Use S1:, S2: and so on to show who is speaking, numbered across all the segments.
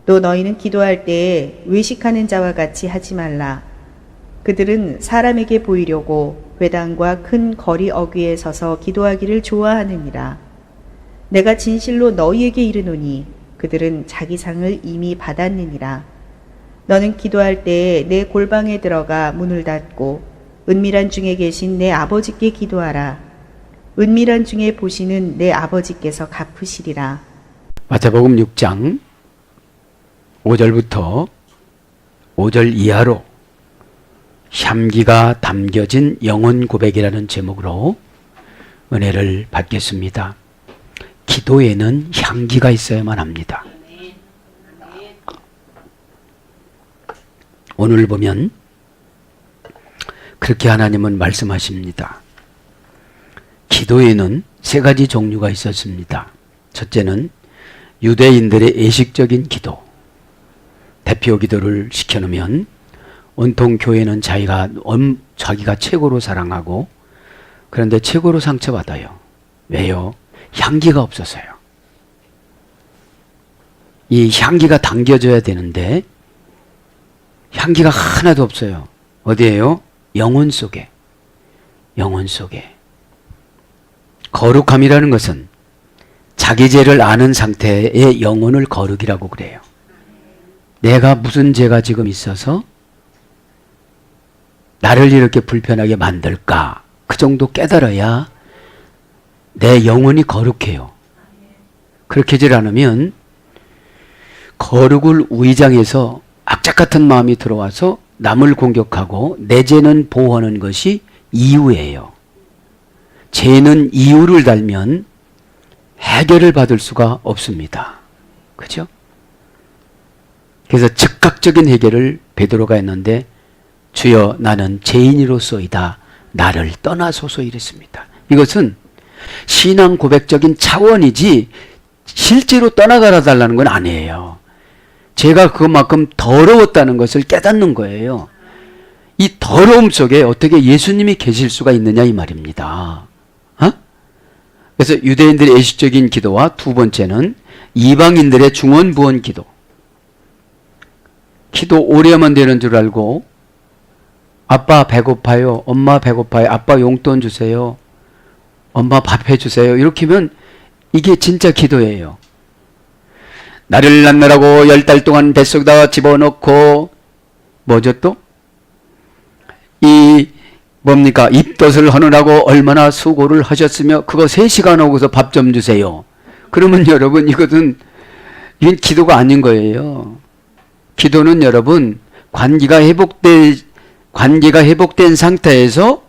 S1: 또 너희는 기도할 때에 외식하는 자와 같이 하지 말라. 그들은 사람에게 보이려고 회당과 큰 거리 어귀에 서서 기도하기를 좋아하느니라. 내가 진실로 너희에게 이르노니 그들은 자기 상을 이미 받았느니라. 너는 기도할 때에 내 골방에 들어가 문을 닫고 은밀한 중에 계신 내 아버지께 기도하라. 은밀한 중에 보시는 내 아버지께서 갚으시리라.
S2: 마태복음 6장 5절부터 5절 이하로 향기가 담겨진 영혼 고백이라는 제목으로 은혜를 받겠습니다. 기도에는 향기가 있어야만 합니다. 오늘 보면 그렇게 하나님은 말씀하십니다. 기도에는 세 가지 종류가 있었습니다. 첫째는 유대인들의 의식적인 기도. 대표 기도를 시켜놓으면 온통 교회는 자기가 최고로 사랑하고 그런데 최고로 상처받아요. 왜요? 향기가 없어서요. 이 향기가 담겨져야 되는데 향기가 하나도 없어요. 어디에요? 영혼 속에. 영혼 속에. 거룩함이라는 것은 자기 죄를 아는 상태의 영혼을 거룩이라고 그래요. 내가 무슨 죄가 지금 있어서 나를 이렇게 불편하게 만들까? 그 정도 깨달아야 내 영혼이 거룩해요. 그렇게 하지 않으면 거룩을 위장해서 악착 같은 마음이 들어와서 남을 공격하고 내 죄는 보호하는 것이 이유예요. 죄는 이유를 달면 해결을 받을 수가 없습니다. 그죠? 그래서 즉각적인 해결을 베드로가 했는데 주여 나는 죄인이로소이다. 나를 떠나소서 이랬습니다. 이것은 신앙 고백적인 차원이지 실제로 떠나가라 달라는 건 아니에요. 제가 그만큼 더러웠다는 것을 깨닫는 거예요. 이 더러움 속에 어떻게 예수님이 계실 수가 있느냐 이 말입니다. 그래서 유대인들의 의식적인 기도와 두 번째는 이방인들의 중언부언 기도. 기도 오래 하면 되는 줄 알고 아빠 배고파요. 엄마 배고파요. 아빠 용돈 주세요. 엄마 밥 해주세요. 이렇게 하면 이게 진짜 기도예요. 나를 낳느라고 10달 동안 뱃속에다 집어넣고 뭐죠 또? 뭡니까? 입덧을 하느라고 얼마나 수고를 하셨으며 그거 3시간 하고서 밥 좀 주세요. 그러면 여러분 이건 기도가 아닌 거예요. 기도는 여러분 관계가 회복된 상태에서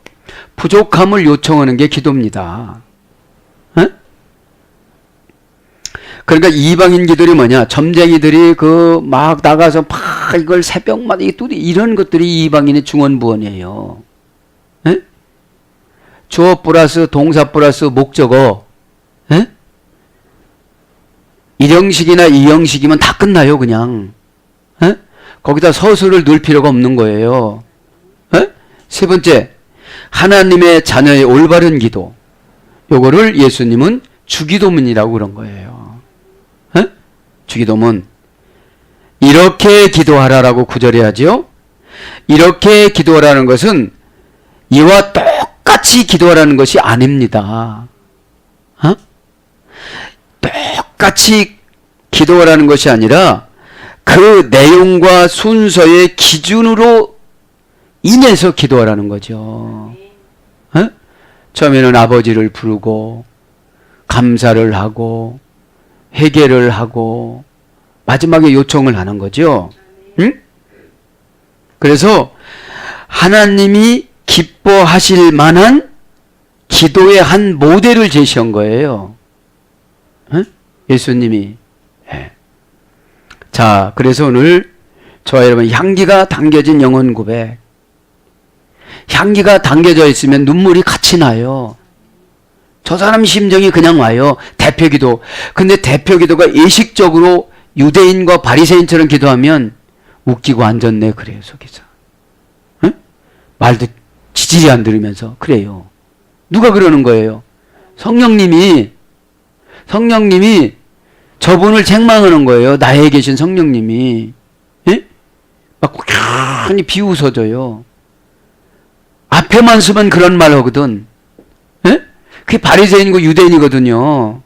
S2: 부족함을 요청하는 게 기도입니다. 에? 그러니까 이방인 기도리 뭐냐? 점쟁이들이 막 나가서 막 이걸 새벽마다 이런 것들이 이방인의 중언부언이에요. 에? 주어 플러스 동사 플러스 목적어. 에? 일형식이나 이형식이면 다 끝나요, 그냥. 에? 거기다 서술을 넣을 필요가 없는 거예요. 에? 세 번째, 하나님의 자녀의 올바른 기도. 요거를 예수님은 주기도문이라고 그런 거예요. 에? 주기도문. 이렇게 기도하라라고 구절해야죠. 이렇게 기도하라는 것은 이와 똑같이 기도하라는 것이 아닙니다. 똑같이 기도하라는 것이 아니라 그 내용과 순서의 기준으로 인해서 기도하라는 거죠. 처음에는 아버지를 부르고 감사를 하고 회개를 하고 마지막에 요청을 하는 거죠. 응? 그래서 하나님이 기뻐하실 만한 기도의 한 모델을 제시한 거예요. 예수님이. 네. 자, 그래서 오늘 저와 여러분 향기가 담겨진 영혼 고백. 향기가 담겨져 있으면 눈물이 같이 나요. 저 사람 심정이 그냥 와요. 대표기도. 근데 대표기도가 의식적으로 유대인과 바리새인처럼 기도하면 웃기고 앉았네 그래요 속에서. 응? 말도 지질이 안 들으면서 그래요. 누가 그러는 거예요? 성령님이 저분을 책망하는 거예요. 나에 계신 성령님이. 예? 막 괜히 비웃어져요. 앞에만 서면 그런 말 하거든. 예? 그게 바리새인이고 유대인이거든요.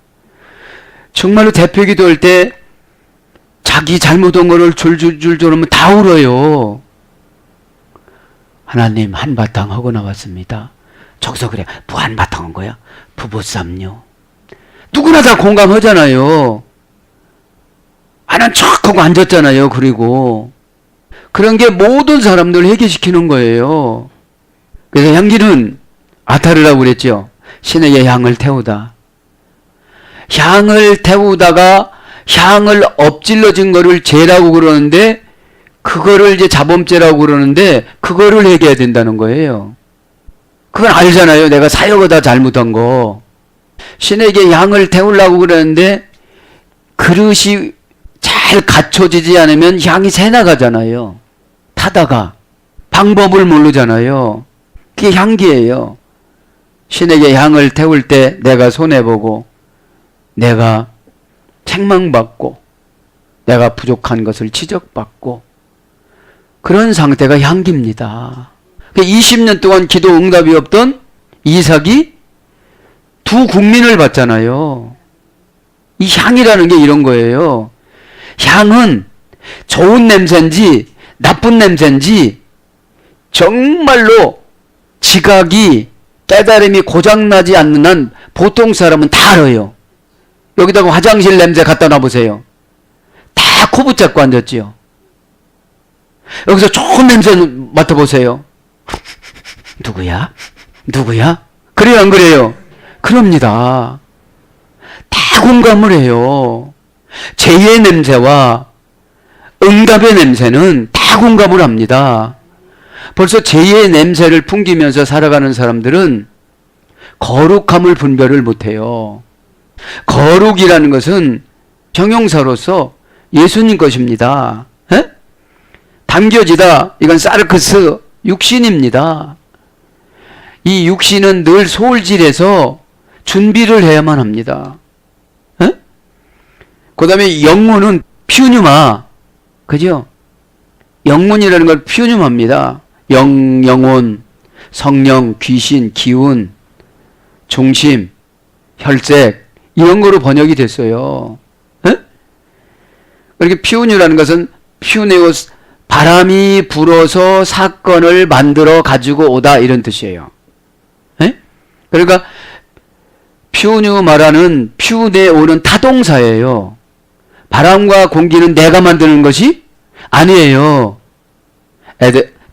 S2: 정말로 대표 기도할 때 자기 잘못한 거를 줄줄줄 하면 다 울어요. 하나님 한바탕 하고 나왔습니다. 저기서 그래 뭐 한바탕 한 거야? 부부싸움요. 누구나 다 공감하잖아요. 아는 척하고 앉았잖아요. 그리고 그런 게 모든 사람들 회개시키는 거예요. 그래서 향기는 아타르라고 그랬죠. 신에게 향을 태우다. 향을 태우다가 향을 엎질러진 거를 죄라고 그러는데 그거를 이제 자범죄라고 그러는데 그거를 회개해야 된다는 거예요. 그건 알잖아요. 내가 사역하다 잘못한 거. 신에게 향을 태우려고 그러는데 그릇이 잘 갖춰지지 않으면 향이 새나가잖아요. 타다가 방법을 모르잖아요. 그게 향기예요. 신에게 향을 태울 때 내가 손해보고 내가 책망받고 내가 부족한 것을 지적받고 그런 상태가 향기입니다. 20년 동안 기도 응답이 없던 이삭이 두 국민을 받잖아요. 이 향이라는 게 이런 거예요. 향은 좋은 냄새인지 나쁜 냄새인지 정말로 지각이 깨달음이 고장나지 않는 한 보통 사람은 다 알아요. 여기다가 화장실 냄새 갖다 놔보세요. 다 코 붙잡고 앉았지요. 여기서 좋은 냄새 맡아보세요. 누구야? 누구야? 그래요 안 그래요? 그럽니다. 다 공감을 해요. 죄의 냄새와 응답의 냄새는 다 공감을 합니다. 벌써 죄의 냄새를 풍기면서 살아가는 사람들은 거룩함을 분별을 못해요. 거룩이라는 것은 형용사로서 예수님 것입니다. 에? 당겨지다, 이건 사르크스, 육신입니다. 이 육신은 늘 소홀질해서 준비를 해야만 합니다. 그 다음에 영혼은 퓨뉴마, 그죠? 영혼이라는 걸 퓨뉴마입니다. 영혼, 성령, 귀신, 기운, 중심, 혈색 이런 거로 번역이 됐어요. 이렇게 퓨뉴라는 것은 퓨네오스, 바람이 불어서 사건을 만들어 가지고 오다 이런 뜻이에요. 그러니까 퓨뉴마라는 퓨네오는 타동사예요. 바람과 공기는 내가 만드는 것이 아니에요.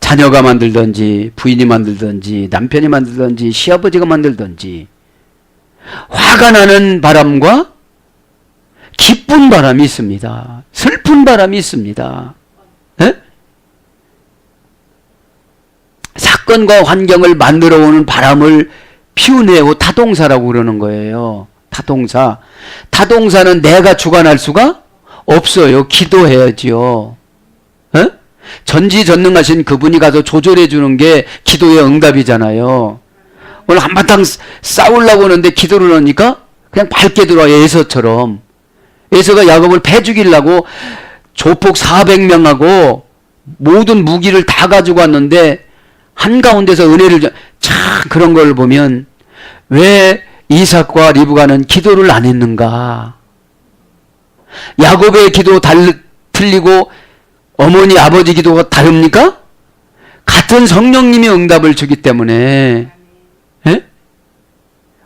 S2: 자녀가 만들든지 부인이 만들든지 남편이 만들든지 시아버지가 만들든지 화가 나는 바람과 기쁜 바람이 있습니다. 슬픈 바람이 있습니다. 사건과 환경을 만들어 오는 바람을 피우네오 타동사라고 그러는 거예요. 타동사. 타동사는 내가 주관할 수가 없어요. 기도해야지요. 전지전능하신 그분이 가서 조절해 주는 게 기도의 응답이잖아요. 오늘 한바탕 싸우려고 하는데 기도를 하니까 그냥 밝게 들어와요. 에서처럼. 에서가 야곱을 패 죽이려고 조폭 400명하고 모든 무기를 다 가지고 왔는데 한가운데서 은혜를 참 그런 걸 보면 왜 이삭과 리브가는 기도를 안 했는가? 야곱의 기도 틀리고 어머니 아버지 기도가 다릅니까? 같은 성령님이 응답을 주기 때문에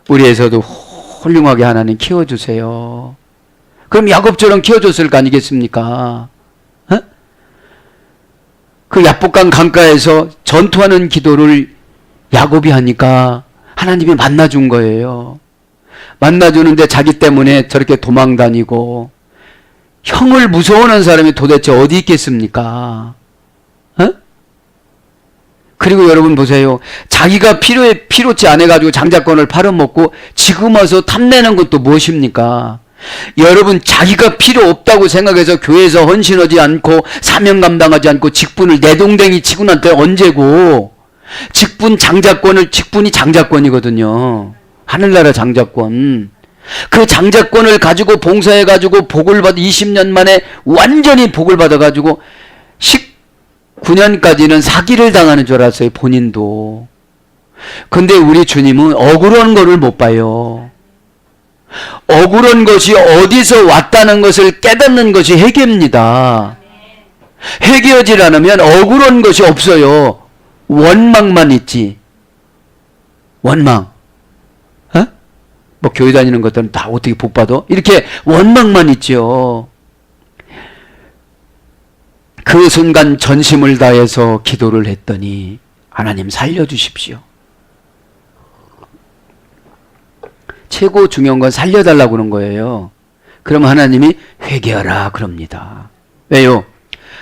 S2: 우리에서도 훌륭하게 하나님 키워주세요. 그럼 야곱처럼 키워줬을 거 아니겠습니까? 그 야복강 강가에서 전투하는 기도를 야곱이 하니까 하나님이 만나준 거예요. 만나주는데 자기 때문에 저렇게 도망다니고 형을 무서워하는 사람이 도대체 어디 있겠습니까? 그리고 여러분 보세요. 자기가 필요치 않아가지고 장자권을 팔아먹고 지금 와서 탐내는 것도 무엇입니까? 여러분 직분을 필요 없다고 생각해서 교회에서 헌신하지 않고 사명 감당하지 않고 직분을 내동댕이 치고 난 때 언제고 직분이 장자권이거든요. 하늘나라 장자권. 그 장자권을 가지고 봉사해가지고 복을 받아 20년 만에 완전히 복을 받아가지고 19년까지는 사기를 당하는 줄 알았어요. 본인도. 근데 우리 주님은 억울한 거를 못 봐요. 억울한 것이 어디서 왔다는 것을 깨닫는 것이 회개입니다. 회개하지 않으면 억울한 것이 없어요. 원망만 있지. 원망. 어? 뭐 교회 다니는 것들은 다 어떻게 복 받아? 이렇게 원망만 있죠. 그 순간 전심을 다해서 기도를 했더니 하나님 살려주십시오. 최고 중요한 건 살려달라고 그런 거예요. 그럼 하나님이 회개하라 그럽니다. 왜요?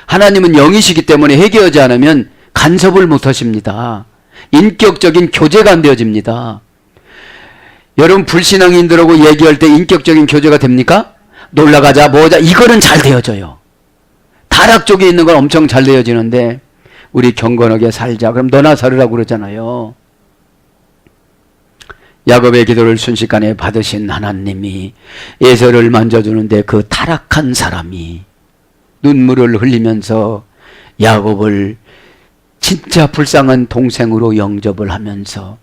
S2: 하나님은 영이시기 때문에 회개하지 않으면 간섭을 못 하십니다. 인격적인 교제가 안 되어집니다. 여러분 불신앙인들하고 얘기할 때 인격적인 교제가 됩니까? 놀러가자 뭐자 이거는 잘 되어져요. 타락 쪽에 있는 건 엄청 잘 되어지는데 우리 경건하게 살자 그럼 너나 살으라고 그러잖아요. 야곱의 기도를 순식간에 받으신 하나님이 에서를 만져주는데 그 타락한 사람이 눈물을 흘리면서 야곱을 진짜 불쌍한 동생으로 영접을 하면서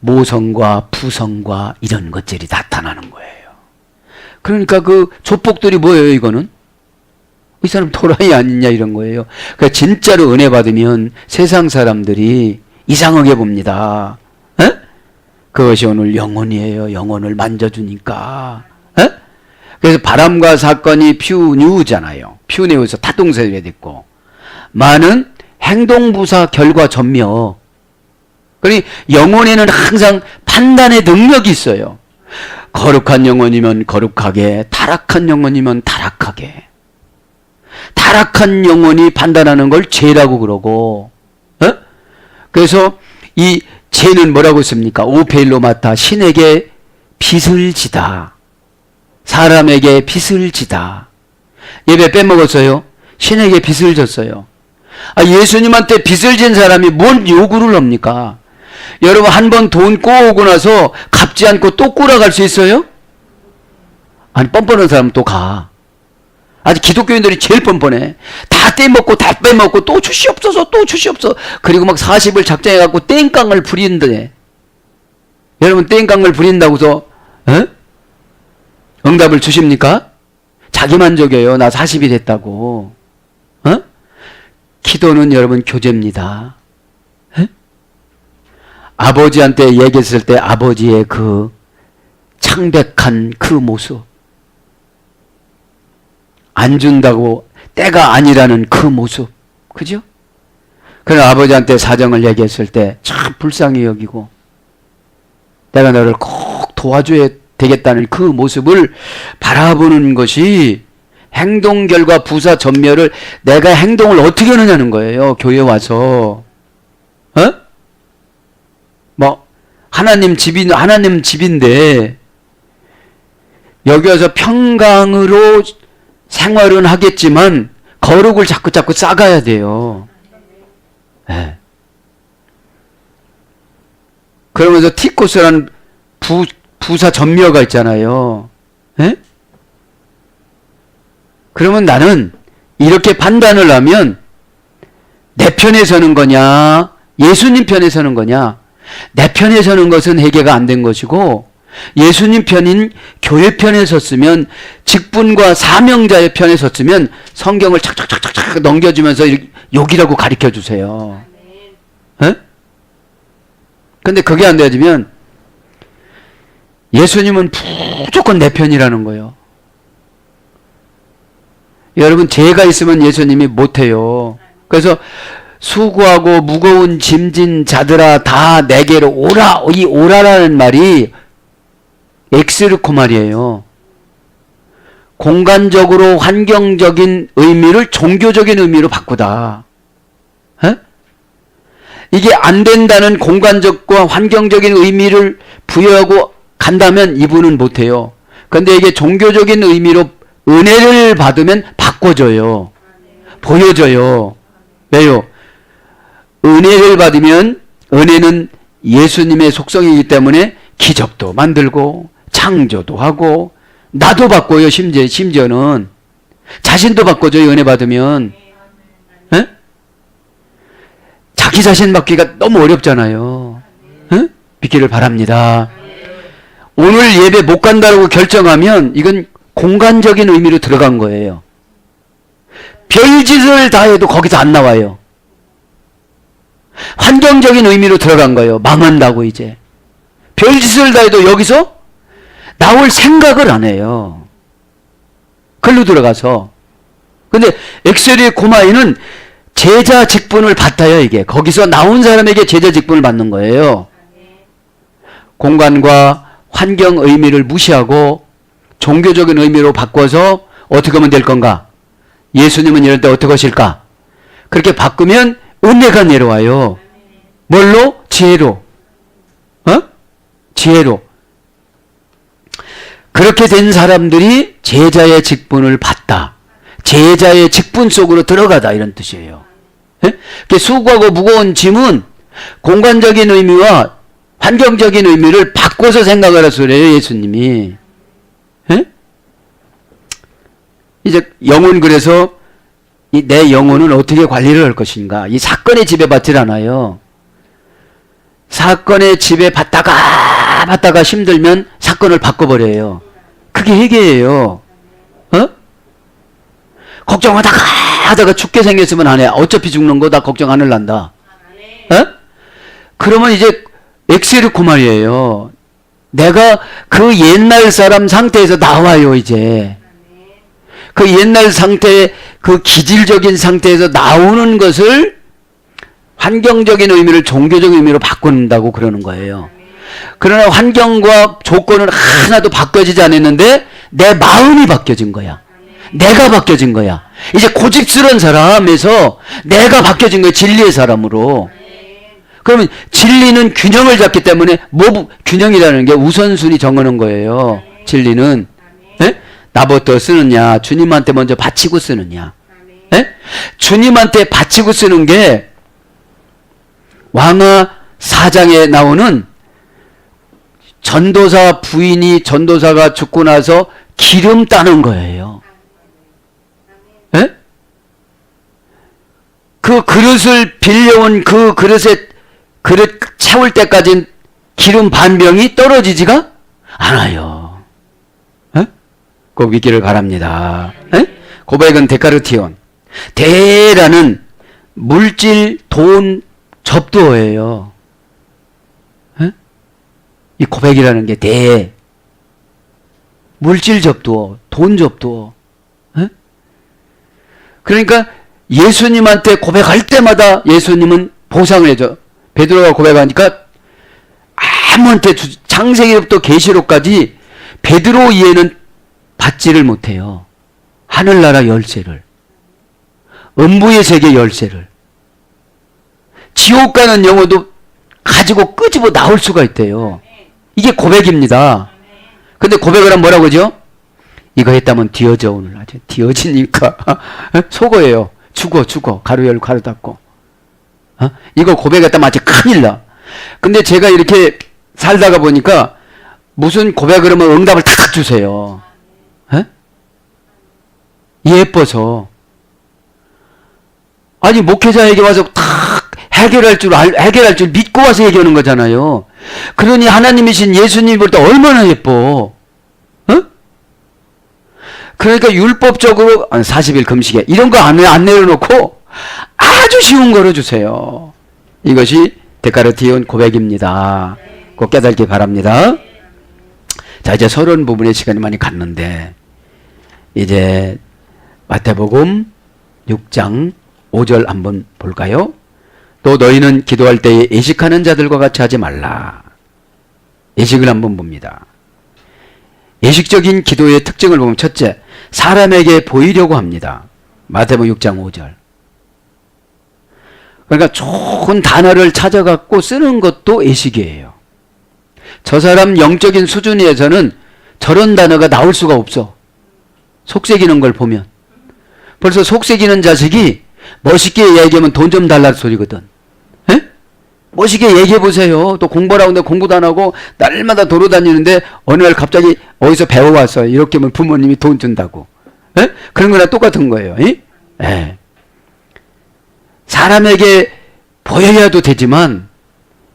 S2: 모성과 부성과 이런 것들이 나타나는 거예요. 그러니까 그 조폭들이 뭐예요 이거는? 이 사람 도라이 아니냐 이런 거예요. 그러니까 진짜로 은혜 받으면 세상 사람들이 이상하게 봅니다. 에? 그것이 오늘 영혼이에요. 영혼을 만져주니까. 에? 그래서 바람과 사건이 퓨뉴잖아요. 퓨뉴에서 타동세가 됐고 많은 행동부사 결과 전며. 그러니 영혼에는 항상 판단의 능력이 있어요. 거룩한 영혼이면 거룩하게, 타락한 영혼이면 타락하게. 타락한 영혼이 판단하는 걸 죄라고 그러고, 어? 그래서 이 죄는 뭐라고 씁니까? 오페일로마타, 신에게 빚을 지다. 사람에게 빚을 지다. 예배 빼먹었어요? 신에게 빚을 졌어요. 예수님한테 빚을 진 사람이 뭔 요구를 합니까? 여러분 한 번 돈 꼬오고 나서 갚지 않고 또 꼬라갈 수 있어요? 아니 뻔뻔한 사람은 또 가. 아직 기독교인들이 제일 뻔뻔해. 다 떼먹고 다 빼먹고 또 주시옵소서 또 주시옵소서. 그리고 막 40을 작정해갖고 땡깡을 부리는데 여러분 땡깡을 부린다고서 응답을 주십니까? 자기만족이에요. 나 40이 됐다고. 기도는 여러분 교제입니다. 아버지한테 얘기했을 때 아버지의 그 창백한 그 모습, 안 준다고 때가 아니라는 그 모습, 그죠? 그래서 아버지한테 사정을 얘기했을 때 참 불쌍히 여기고 내가 너를 꼭 도와줘야 되겠다는 그 모습을 바라보는 것이 행동 결과 부사 전멸을 내가 행동을 어떻게 하느냐는 거예요. 교회 와서 뭐 하나님 집인데 여기 와서 평강으로 생활은 하겠지만 거룩을 자꾸 쌓아가야 돼요. 네. 그러면서 티코스라는 부사 전멸가 있잖아요. 네? 그러면 나는 이렇게 판단을 하면 내 편에 서는 거냐 예수님 편에 서는 거냐. 내 편에 서는 것은 해결가 안 된 것이고 예수님 편인 교회 편에 섰으면 직분과 사명자의 편에 섰으면 성경을 착착착착 넘겨주면서 욕이라고 가르쳐 주세요. 근데 그게 안 되어지면 예수님은 무조건 내 편이라는 거예요. 여러분 죄가 있으면 예수님이 못해요. 그래서 수고하고 무거운 짐진 자들아 다 내게로 오라. 이 오라라는 말이 엑스르코 말이에요. 공간적으로 환경적인 의미를 종교적인 의미로 바꾸다. 이게 안 된다는 공간적과 환경적인 의미를 부여하고 간다면 이분은 못해요. 그런데 이게 종교적인 의미로 은혜를 받으면 바꿔줘요. 보여줘요. 왜요? 은혜를 받으면 은혜는 예수님의 속성이기 때문에 기적도 만들고 창조도 하고 나도 바꿔요. 심지어는 자신도 바꿔줘요. 은혜 받으면. 에? 자기 자신 바뀌기가 너무 어렵잖아요. 에? 믿기를 바랍니다. 오늘 예배 못 간다고 결정하면 이건 공간적인 의미로 들어간 거예요. 별짓을 다 해도 거기서 안 나와요. 환경적인 의미로 들어간 거예요. 망한다고 이제. 별짓을 다 해도 여기서 나올 생각을 안 해요. 글로 들어가서. 근데 엑셀의 고마이는 제자 직분을 받아요, 이게. 거기서 나온 사람에게 제자 직분을 받는 거예요. 공간과 환경 의미를 무시하고 종교적인 의미로 바꿔서 어떻게 하면 될 건가? 예수님은 이럴 때 어떻게 하실까? 그렇게 바꾸면 은혜가 내려와요. 뭘로? 지혜로. 지혜로. 그렇게 된 사람들이 제자의 직분을 받다. 제자의 직분 속으로 들어가다 이런 뜻이에요. 수고하고 무거운 짐은 공간적인 의미와 환경적인 의미를 바꿔서 생각을 하서 그래요. 예수님이. 이제 영혼 그래서 내 영혼은 어떻게 관리를 할 것인가. 이 사건에 지배받질 않아요. 사건에 지배받다가 힘들면 사건을 바꿔버려요. 그게 회개예요. 걱정하다가 죽게 생겼으면 안 해. 어차피 죽는 거 다 걱정 안 할란다. 그러면 이제 엑셀이고 말이에요. 내가 그 옛날 사람 상태에서 나와요, 이제. 그 옛날 상태, 그 기질적인 상태에서 나오는 것을 환경적인 의미를 종교적인 의미로 바꾼다고 그러는 거예요. 그러나 환경과 조건은 하나도 바뀌어지지 않았는데 내 마음이 바뀌어진 거야. 내가 바뀌어진 거야. 이제 고집스러운 사람에서 내가 바뀌어진 거야. 진리의 사람으로. 그러면 진리는 균형을 잡기 때문에 균형이라는 게 우선순위 정하는 거예요. 진리는. 네? 나부터 쓰느냐, 주님한테 먼저 바치고 쓰느냐. 네? 주님한테 바치고 쓰는 게 왕하 4장에 나오는 전도사 부인이 전도사가 죽고 나서 기름 따는 거예요. 네? 그 그릇을 빌려온 그 그릇 채울 때까지 기름 반 병이 떨어지지가 않아요. 꼭 믿기를 바랍니다. 고백은 데카르티온. 대라는 물질, 돈, 접두어예요. 이 고백이라는 게 대. 물질 접두어, 돈 접두어. 그러니까 예수님한테 고백할 때마다 예수님은 보상을 해줘. 베드로가 고백하니까 아무한테 창세기부터 계시록까지 베드로 이해는 받지를 못해요. 하늘나라 열쇠를. 음부의 세계 열쇠를. 지옥 가는 영혼도 가지고 끄집어 나올 수가 있대요. 이게 고백입니다. 근데 고백을 하면 뭐라고 하죠? 이거 했다면 뒤어져 오늘 아주 뒤어지니까 속어예요. 죽어 가로 열고 가로 닫고. 이거 고백했다면 아주 큰일 나. 근데 제가 이렇게 살다가 보니까 무슨 고백을 하면 응답을 탁 주세요. 예뻐서. 아니 목회자에게 와서 탁 해결할 줄 믿고 와서 얘기하는 거잖아요. 그러니 하나님이신 예수님 볼 때 얼마나 예뻐. 그러니까 율법적으로 40일 금식에 이런 거 안 내려놓고 아주 쉬운 거로 주세요. 이것이 데카르티온 고백입니다. 꼭 깨닫기 바랍니다. 자, 이제 서론 부분의 시간이 많이 갔는데 이제 마태복음 6장 5절 한번 볼까요? 또 너희는 기도할 때에 예식하는 자들과 같이 하지 말라. 예식을 한번 봅니다. 예식적인 기도의 특징을 보면 첫째, 사람에게 보이려고 합니다. 마태복음 6장 5절. 그러니까 좋은 단어를 찾아갖고 쓰는 것도 예식이에요. 저 사람 영적인 수준에서는 저런 단어가 나올 수가 없어. 속삭이는 걸 보면. 벌써 속삭이는 자식이 멋있게 얘기하면 돈 좀 달라는 소리거든. 멋있게 얘기해 보세요. 또 공부를 하고 공부도 안 하고 날마다 돌아다니는데 어느 날 갑자기 어디서 배워왔어요. 이렇게 하면 부모님이 돈 준다고. 에? 그런 거랑 똑같은 거예요. 에. 사람에게 보여야도 되지만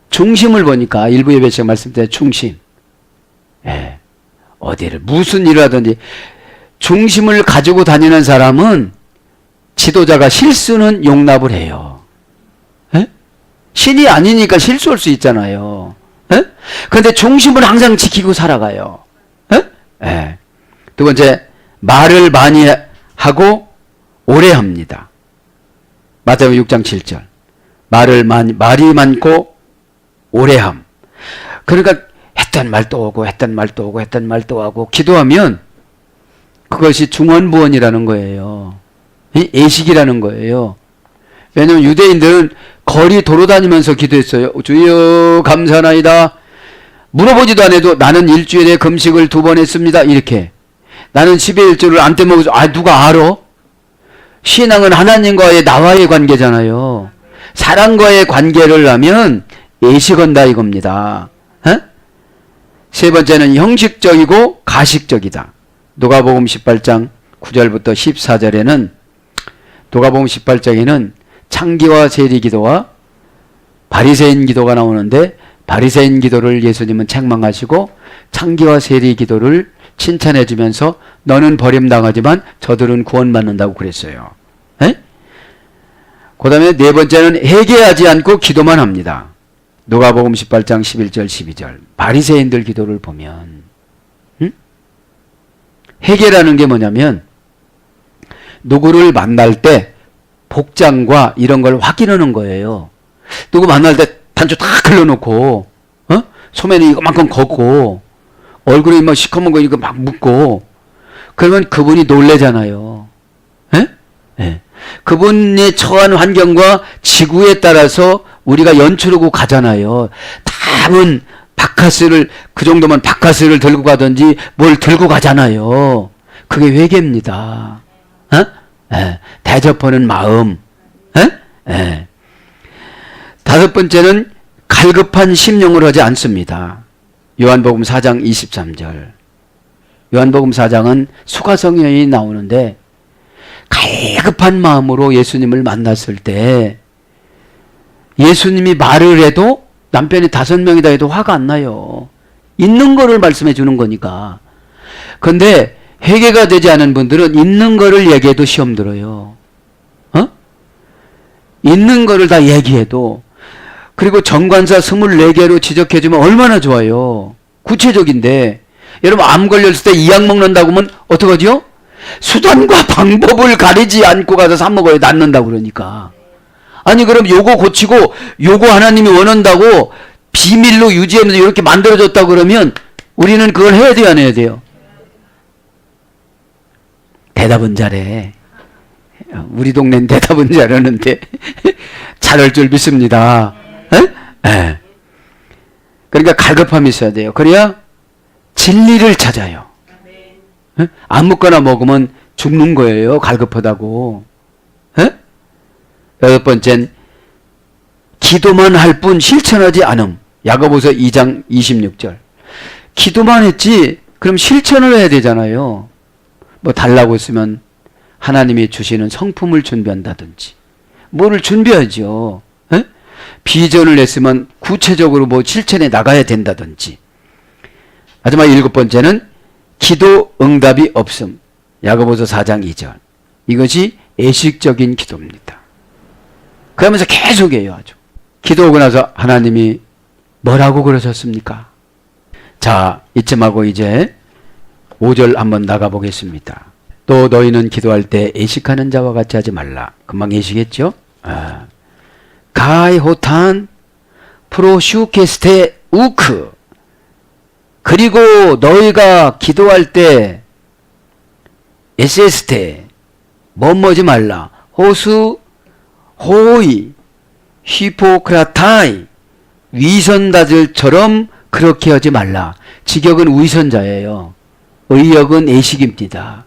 S2: 중심을 보니까 일부 예배 시간 말씀드린 중심. 예. 어디를 무슨 일을 하든지 중심을 가지고 다니는 사람은 지도자가 실수는 용납을 해요. 예? 신이 아니니까 실수할 수 있잖아요. 예? 그런데 중심을 항상 지키고 살아가요. 예? 예. 두 번째, 말을 많이 하고 오래 합니다. 마태복음 6장 7절. 말이 많고 오래함. 그러니까 했던 말도 오고 했던 말도 오고 했던 말도 하고 기도하면 그것이 중언부언이라는 거예요. 예식이라는 거예요. 왜냐하면 유대인들은 거리 돌아다니면서 기도했어요. 주여 감사나이다. 물어보지도 안 해도 나는 일주일에 금식을 2번 했습니다. 이렇게. 나는 10의 1조를 안 떼먹어서 누가 알아? 신앙은 하나님과의 나와의 관계잖아요. 사람과의 관계를 하면 예식한다 이겁니다. 에? 세 번째는 형식적이고 가식적이다. 누가복음 18장 9절부터 14절에는 누가복음 18장에는 창기와 세리 기도와 바리새인 기도가 나오는데 바리새인 기도를 예수님은 책망하시고 창기와 세리 기도를 칭찬해 주면서 너는 버림당하지만 저들은 구원받는다고 그랬어요. 그 다음에 네 번째는 회개하지 않고 기도만 합니다. 누가복음 18장 11절 12절 바리새인들 기도를 보면 회개라는 게 뭐냐면 누구를 만날 때 복장과 이런 걸 확인하는 거예요. 누구 만날 때 단추 다 걸러놓고 소매는 이거만큼 걷고 얼굴에 막 시커먼 거 이거 막 묶고 그러면 그분이 놀래잖아요. 예? 그분의 처한 환경과 지구에 따라서 우리가 연출하고 가잖아요. 다은 바카스를 그 정도면 바카스를 들고 가든지 뭘 들고 가잖아요. 그게 회개입니다. 예. 대접하는 마음. 예. 다섯 번째는 갈급한 심령을 하지 않습니다. 요한복음 4장 23절. 요한복음 4장은 수가성 여인이 나오는데 갈급한 마음으로 예수님을 만났을 때 예수님이 말을 해도 남편이 5명이다 해도 화가 안 나요. 있는 거를 말씀해 주는 거니까. 그런데 회개가 되지 않은 분들은 있는 거를 얘기해도 시험 들어요. 있는 거를 다 얘기해도. 그리고 정관사 24개로 지적해주면 얼마나 좋아요. 구체적인데 여러분 암 걸렸을 때 이 약 먹는다고 하면 어떡하죠? 수단과 방법을 가리지 않고 가서 사 먹어요. 낫는다고 그러니까. 아니 그럼 요거 고치고 요거 하나님이 원한다고 비밀로 유지하면서 이렇게 만들어졌다고 그러면 우리는 그걸 해야 돼요, 안 해야 돼요? 대답은 잘해. 우리 동네는 대답은 잘하는데 잘할 줄 믿습니다. 에? 그러니까 갈급함이 있어야 돼요. 그래야 진리를 찾아요. 아무거나 먹으면 죽는 거예요. 갈급하다고. 여섯 번째는 기도만 할 뿐 실천하지 않음. 야고보서 2장 26절. 기도만 했지 그럼 실천을 해야 되잖아요. 뭐 달라고 했으면 하나님이 주시는 성품을 준비한다든지 뭐를 준비하죠. 비전을 냈으면 구체적으로 뭐 실천해 나가야 된다든지. 마지막 일곱 번째는 기도 응답이 없음. 야고보서 4장 2절. 이것이 애식적인 기도입니다. 그러면서 계속해요. 아주. 기도하고 나서 하나님이 뭐라고 그러셨습니까? 자, 이쯤하고 이제 5절 한번 나가보겠습니다. 또 너희는 기도할 때 애식하는 자와 같이 하지 말라. 금방 애식했죠? 가이 호탄 프로슈케스테 우크. 그리고 너희가 기도할 때 에세스테 뭐뭐지 말라. 호수 호이 히포크라타이 위선자들처럼 그렇게 하지 말라. 직역은 위선자예요. 의역은 애식입니다.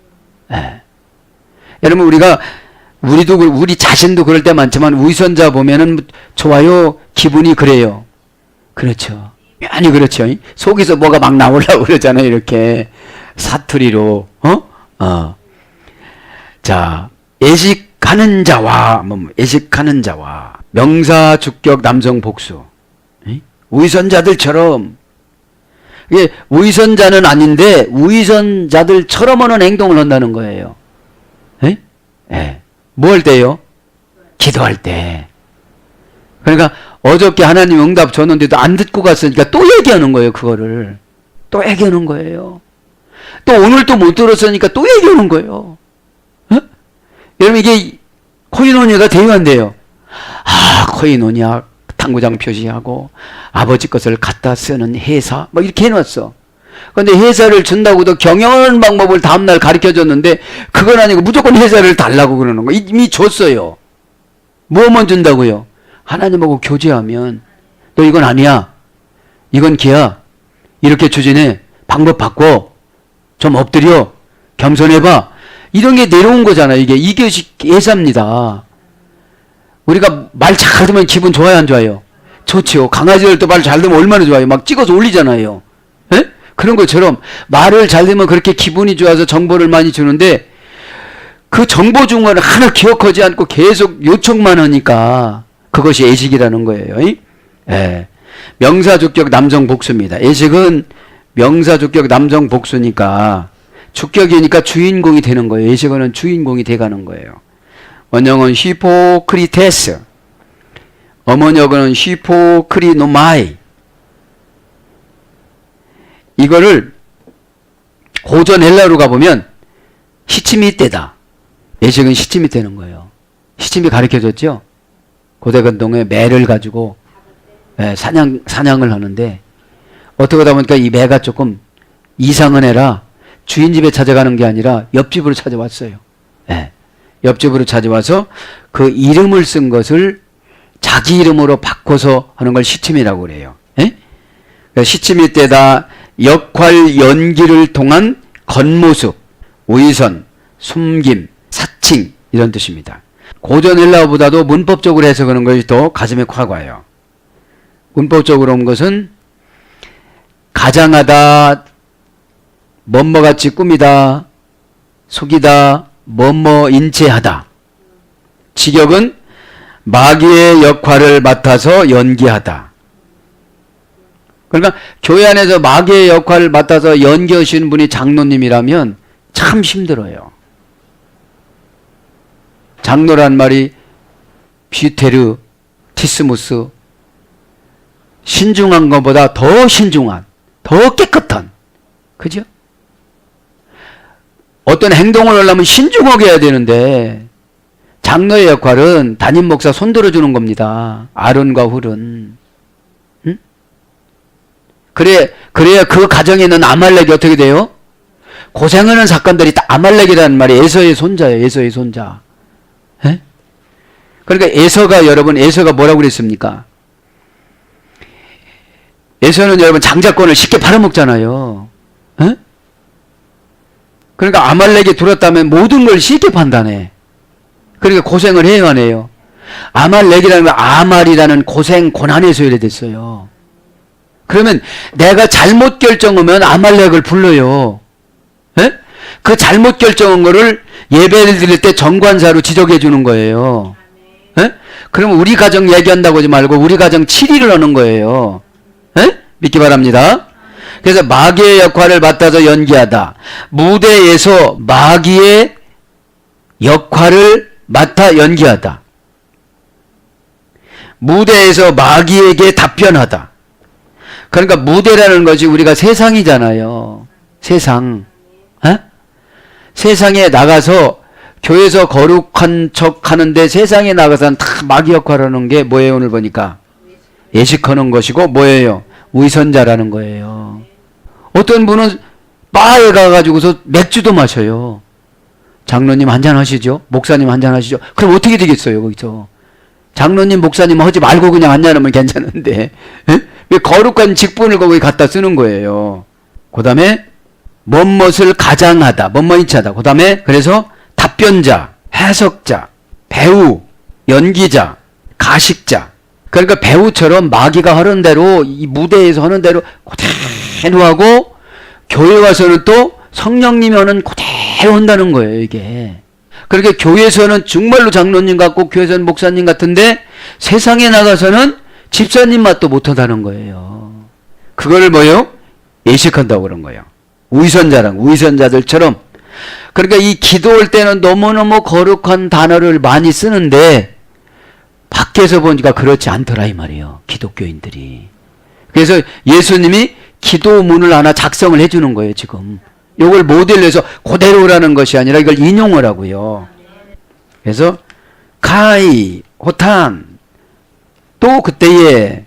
S2: 여러분 우리가 우리 자신도 그럴 때 많지만 위선자 보면은 좋아요, 기분이 그래요. 그렇죠. 많이 그렇죠. 속에서 뭐가 막 나오려고 그러잖아요. 이렇게 사투리로. 자, 애식하는 자와 명사 주격 남성 복수. 위선자들처럼, 이게 위선자는 아닌데 위선자들처럼 하는 행동을 한다는 거예요. 뭐 할 때요? 기도할 때. 그러니까 어저께 하나님 응답 줬는데도 안 듣고 갔으니까 또 얘기하는 거예요. 그거를 또 얘기하는 거예요. 또 오늘 또 못 들었으니까 또 얘기하는 거예요. 여러분, 이게 코이노니아가 대요한대요. 코이노니아 탐구장 표시하고 아버지 것을 갖다 쓰는 회사 막 이렇게 해놨어. 그런데 회사를 준다고도 경영하는 방법을 다음날 가르쳐줬는데 그건 아니고 무조건 회사를 달라고 그러는 거. 이미 줬어요. 뭐만 준다고요? 하나님하고 교제하면 너 이건 아니야, 이건 기야, 이렇게 추진해, 방법 바꿔, 좀 엎드려, 겸손해봐, 이런 게 내려온 거잖아요. 이게 예사입니다. 우리가 말 잘 들으면 기분 좋아요, 안 좋아요? 좋지요. 강아지들도 말 잘 들으면 얼마나 좋아요. 막 찍어서 올리잖아요. 에? 그런 것처럼 말을 잘 들으면 그렇게 기분이 좋아서 정보를 많이 주는데 그 정보 준 거는 하나 기억하지 않고 계속 요청만 하니까 그것이 애식이라는 거예요. 예. 명사주격 남성 복수입니다. 애식은 명사주격 남성 복수니까 주격이니까 주인공이 되는 거예요. 애식어는 주인공이 돼가는 거예요. 원형은 히포크리테스, 어머니어는 히포크리노마이. 이거를 고전 헬라로 가보면 시침이 때다. 애식은 시침이 되는 거예요. 시침이 가르쳐줬죠. 고대 근동에 매를 가지고 사냥을 하는데 어떻게 하다 보니까 이 매가 조금 이상한 애라 주인 집에 찾아가는 게 아니라 옆집으로 찾아왔어요. 옆집으로 찾아와서 그 이름을 쓴 것을 자기 이름으로 바꿔서 하는 걸 시침이라고 그래요. 그러니까 시침이 때다. 역할 연기를 통한 겉모습, 위선, 숨김, 사칭 이런 뜻입니다. 고전 헬라어보다도 문법적으로 해석하는 것이 더 가슴에 콱 와요. 문법적으로 온 것은 가장하다, 뭐뭐같이 꾸미다, 속이다, 뭐뭐 인체하다. 직역은 마귀의 역할을 맡아서 연기하다. 그러니까 교회 안에서 마귀의 역할을 맡아서 연기하시는 분이 장로님이라면 참 힘들어요. 장로란 말이 뷰테르, 티스무스, 신중한 것보다 더 신중한, 더 깨끗한, 그죠? 어떤 행동을 하려면 신중하게 해야 되는데 장로의 역할은 담임 목사 손들어주는 겁니다. 아론과 훌은. 응? 그래야 그 가정에 있는 아말렉이 어떻게 돼요? 고생하는 사건들이 다 아말렉이라는 말이 에서의 손자예요. 에서의 손자. 에? 그러니까 에서가 뭐라고 그랬습니까? 에서는 여러분 장자권을 쉽게 팔아먹잖아요. 에? 그러니까 아말렉이 들었다면 모든 걸 쉽게 판단해. 그러니까 고생을 해야 하네요. 아말렉이라는 건 아말이라는 고생, 고난에서 이래 됐어요. 그러면 내가 잘못 결정하면 아말렉을 불러요. 에? 그 잘못 결정한 거를 예배를 드릴 때 정관사로 지적해 주는 거예요. 에? 그러면 우리 가정 얘기한다고 하지 말고 우리 가정 7위를 하는 거예요. 에? 믿기 바랍니다. 그래서 마귀의 역할을 맡아서 연기하다. 무대에서 마귀의 역할을 맡아 연기하다. 무대에서 마귀에게 답변하다. 그러니까 무대라는 것이 우리가 세상이잖아요. 세상. 에? 세상에 나가서 교회에서 거룩한 척 하는데 세상에 나가서는 다 마귀 역할을 하는 게 뭐예요? 오늘 보니까 예식하는 것이고 뭐예요? 위선자라는 거예요. 어떤 분은 바에 가가지고서 맥주도 마셔요. 장로님 한잔 하시죠? 목사님 한잔 하시죠? 그럼 어떻게 되겠어요? 거기서 장로님 목사님 하지 말고 그냥 한잔 하면 괜찮은데 왜 거룩한 직분을 거기 갖다 쓰는 거예요. 그 다음에 뭐뭇을 가장하다, 뭐뭐인치하다. 그 다음에 그래서 답변자, 해석자, 배우, 연기자, 가식자. 그러니까 배우처럼 마귀가 하는 대로 이 무대에서 하는 대로 그대로 하고 교회 와서는 또 성령님이 하는 그대로 한다는 거예요, 이게. 그렇게 교회에서는 정말로 장로님 같고 교회에서는 목사님 같은데 세상에 나가서는 집사님 맛도 못한다는 거예요. 그거를 뭐요? 예식한다고 그런 거예요. 위선자들처럼. 그러니까 이 기도할 때는 너무너무 거룩한 단어를 많이 쓰는데 밖에서 보니까 그렇지 않더라 이 말이에요. 기독교인들이. 그래서 예수님이 기도문을 하나 작성을 해주는 거예요 지금. 이걸 모델로 해서 그대로라는 것이 아니라 이걸 인용을 하고요. 그래서 카이 호탄 또 그때에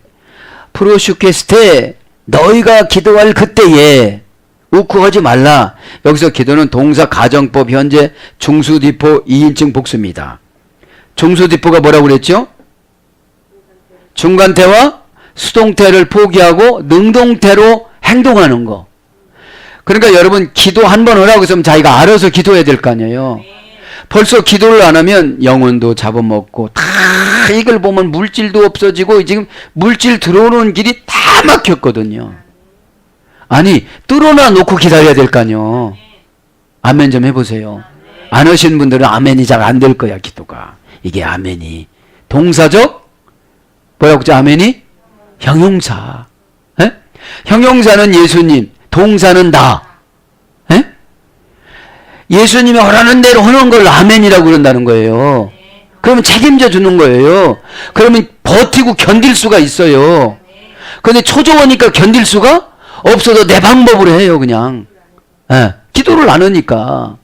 S2: 프로슈케스테 너희가 기도할 그때에 우쿠하지 말라. 여기서 기도는 동사 가정법 현재 중수디포 2인칭 복수입니다. 중수디포가 뭐라고 그랬죠? 중간태와 수동태를 포기하고 능동태로 행동하는 거. 그러니까 여러분 기도 한 번 하라고 했으면 자기가 알아서 기도해야 될 거 아니에요. 벌써 기도를 안 하면 영혼도 잡아먹고 다 이걸 보면 물질도 없어지고 지금 물질 들어오는 길이 다 막혔거든요. 아니 뚫어놔 놓고 기다려야 될 거 아니에요. 아멘 좀 해보세요. 안 하신 분들은 아멘이 잘 안 될 거야 기도가. 이게 아멘이 동사적 뭐라고 했죠? 아멘이 형용사. 에? 형용사는 예수님, 동사는 나. 에? 예수님이 하라는 대로 하는 걸 아멘이라고 그런다는 거예요. 그러면 책임져 주는 거예요. 그러면 버티고 견딜 수가 있어요. 그런데 초조하니까 견딜 수가 없어도 내 방법으로 해요 그냥. 에? 기도를 안 하니까.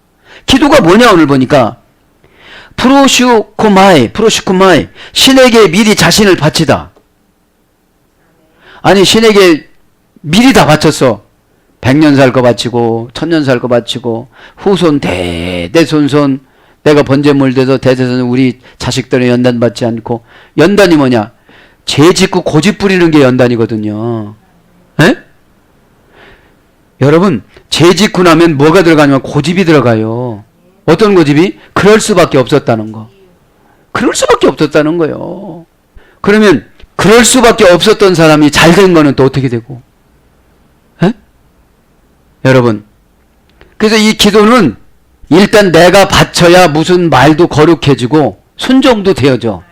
S2: 기도가 뭐냐 오늘 보니까 프로슈코마이 신에게 미리 자신을 바치다. 아니 신에게 미리 다 바쳤어. 100년 살 거 바치고 1000년 살 거 바치고 후손 대대손손 내가 번제물 돼서 대대손 우리 자식들의 연단 받지 않고. 연단이 뭐냐? 죄 짓고 고집 부리는 게 연단이거든요. 에? 여러분 죄 짓고 나면 뭐가 들어가냐면 고집이 들어가요. 어떤 고집이? 그럴 수밖에 없었다는 거. 그럴 수밖에 없었다는 거예요. 그러면 그럴 수밖에 없었던 사람이 잘된 거는 또 어떻게 되고? 에? 여러분 그래서 이 기도는 일단 내가 바쳐야 무슨 말도 거룩해지고 순종도 되어져.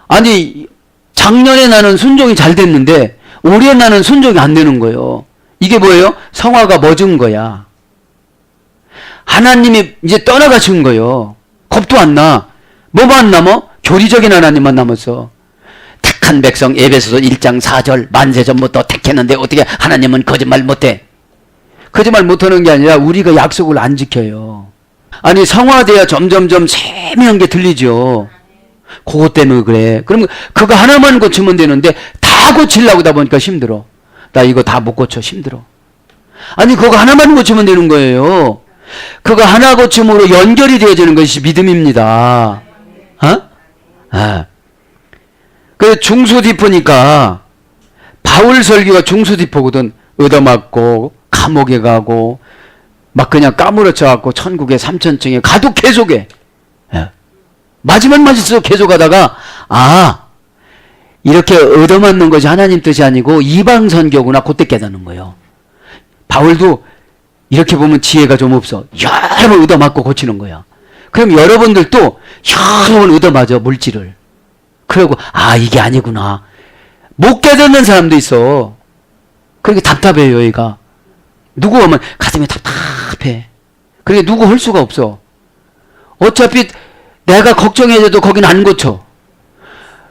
S2: 아니 작년에 나는 순종이 잘 됐는데 올해 나는 순종이 안 되는 거예요. 이게 뭐예요? 성화가 멎은 거야. 하나님이 이제 떠나가신 거예요. 겁도 안 나. 뭐만 남아? 교리적인 하나님만 남았어. 택한 백성 에베소서 1장 4절 만세 전부터 택했는데 어떻게 하나님은 거짓말 못해? 거짓말 못하는 게 아니라 우리가 약속을 안 지켜요. 아니 성화돼야 점점점 세미한 게 들리죠. 그것 때문에 그래. 그럼 그거 하나만 고치면 되는데 다 고치려고 하다 보니까 힘들어. 나 이거 다 못 고쳐 힘들어. 아니 그거 하나만 고치면 되는 거예요. 그거 하나 고침으로 연결이 되어지는 것이 믿음입니다. 어? 아. 그 중수디포니까 바울 설교가 중수디포거든. 얻어맞고 감옥에 가고 막 그냥 까무러쳐 갖고 천국의 3000층에 가도 계속해. 예. 마지막 계속 하다가 이렇게 얻어맞는 것이 하나님 뜻이 아니고 이방 선교구나. 그때 깨닫는 거예요. 바울도 이렇게 보면 지혜가 좀 없어. 여러 번 얻어맞고 고치는 거야. 그럼 여러분들도 여러 번 얻어맞아 물질을. 그러고 이게 아니구나. 못 깨닫는 사람도 있어. 그렇게 답답해요 여기가. 누구 오면 가슴이 답답해. 그게 누구 할 수가 없어. 어차피 내가 걱정해줘도 거긴 안 고쳐.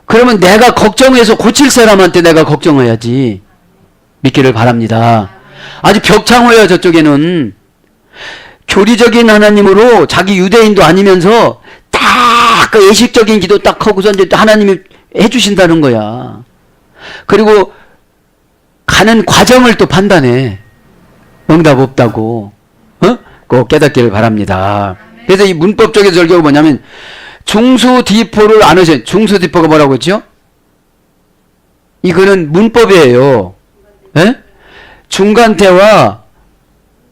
S2: 그러면 내가 걱정해서 고칠 사람한테 내가 걱정해야지. 믿기를 바랍니다. 아주 벽창호야 저쪽에는. 교리적인 하나님으로 자기 유대인도 아니면서 딱 그 예식적인 기도 딱 하고서 이제 하나님이 해주신다는 거야. 그리고 가는 과정을 또 판단해. 응답 없다고. 꼭 깨닫기를 바랍니다. 그래서 이 문법적인 설교가 뭐냐면 중수디포를 안 하세요. 중수디포가 뭐라고 했죠? 이거는 문법이에요. 에? 중간태와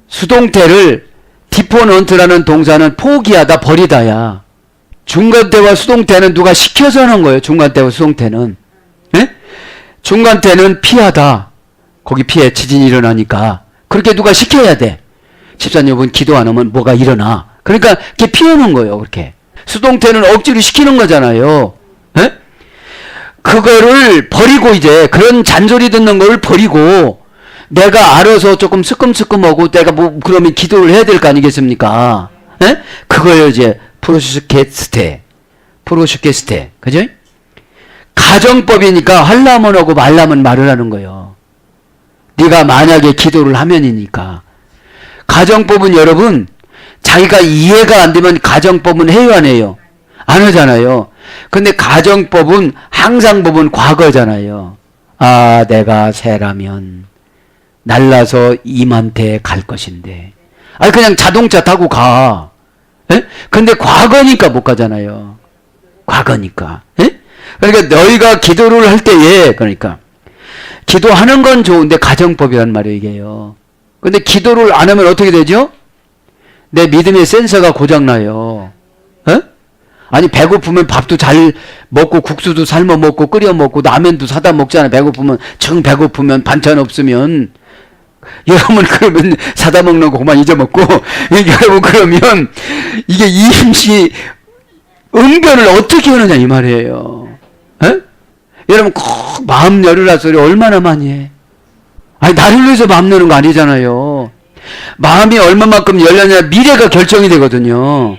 S2: 수동태를 디포넌트라는 동사는 포기하다 버리다야. 중간대와 수동태는 누가 시켜서 하는 거예요. 중간대와 수동태는. 예? 중간대는 피하다. 거기 피해 지진이 일어나니까. 그렇게 누가 시켜야 돼. 집사님 여러분 기도 안 하면 뭐가 일어나. 그러니까 이렇게 피하는 거예요. 그렇게. 수동태는 억지로 시키는 거잖아요. 예? 그거를 버리고 이제 그런 잔소리 듣는 걸 버리고 내가 알아서 조금 스끔스끔하고 내가 뭐 그러면 기도를 해야 될 거 아니겠습니까? 예? 그거예요 이제 프로슈케스테. 그죠? 가정법이니까 하려면 하고 말라면 말을 하는 거예요. 네가 만약에 기도를 하면이니까. 가정법은 여러분 자기가 이해가 안 되면 가정법은 해요 안 해요? 안 하잖아요. 근데 가정법은 항상 법은 과거잖아요. 아 내가 새라면 날라서 임한테 갈 것인데. 아니 그냥 자동차 타고 가. 예? 근데 과거니까 못 가잖아요. 과거니까. 예? 그러니까 너희가 기도를 할 때에 그러니까 기도하는 건 좋은데 가정법이란 말이에요 이게요. 근데 기도를 안 하면 어떻게 되죠? 내 믿음의 센서가 고장나요. 예? 아니 배고프면 밥도 잘 먹고 국수도 삶아 먹고 끓여 먹고 라면도 사다 먹잖아요. 배고프면 정 배고프면 반찬 없으면 여러분 그러면 사다 먹는 거 그만 잊어먹고 여러분 그러면 이게 임시 응변을 어떻게 하느냐 이 말이에요. 에? 여러분 꼭 마음 열으라 소리 얼마나 많이 해. 아니 나를 위해서 마음 여는 거 아니잖아요. 마음이 얼마만큼 열렸냐 미래가 결정이 되거든요.